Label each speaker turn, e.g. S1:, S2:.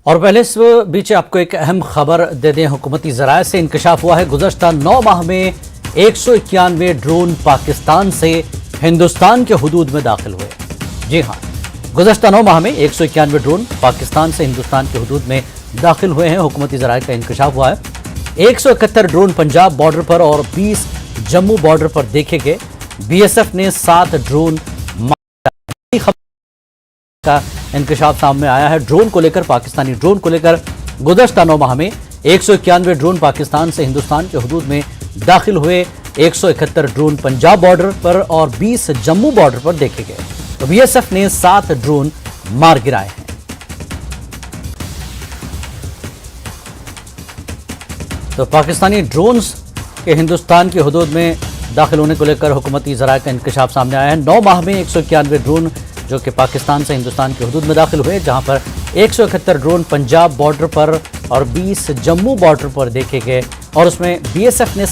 S1: اور پہلے اس بیچ آپ کو ایک اہم خبر دے دیں، حکومتی ذرائع سے انکشاف ہوا ہے گزشتہ 9 ماہ میں 191 ڈرون پاکستان سے ہندوستان کے حدود میں داخل ہوئے۔ جی ہاں، گزشتہ 9 ماہ میں 191 ڈرون پاکستان سے ہندوستان کے حدود میں داخل ہوئے ہیں۔ حکومتی ذرائع کا انکشاف ہوا ہے 171 ڈرون پنجاب بارڈر پر اور 20 جموں بارڈر پر دیکھے گئے۔ بی ایس ایف نے 7 ڈرون کا انکشاف سامنے آیا ہے۔ ڈرون کو لے کر پاکستانی ڈرون کو لے کر گزشتہ 9 ماہ میں 191 ڈرون پاکستان سے ہندوستان کے حدود میں داخل ہوئے۔ 171 ڈرون پنجاب بارڈر پر اور 20 جموں بارڈر پر دیکھے گئے۔ تو بی ایس ایف نے 7 ڈرون مار گرائے ہیں۔ تو پاکستانی ڈرونز کے ہندوستان کی حدود میں داخل ہونے کو لے کر حکومتی ذرائع کا انکشاف سامنے آیا ہے۔ 9 ماہ میں 191 ڈرون جو کہ پاکستان سے ہندوستان کی حدود میں داخل ہوئے، جہاں پر 171 ڈرون پنجاب بارڈر پر اور 20 جموں بارڈر پر دیکھے گئے، اور اس میں بی ایس ایف نے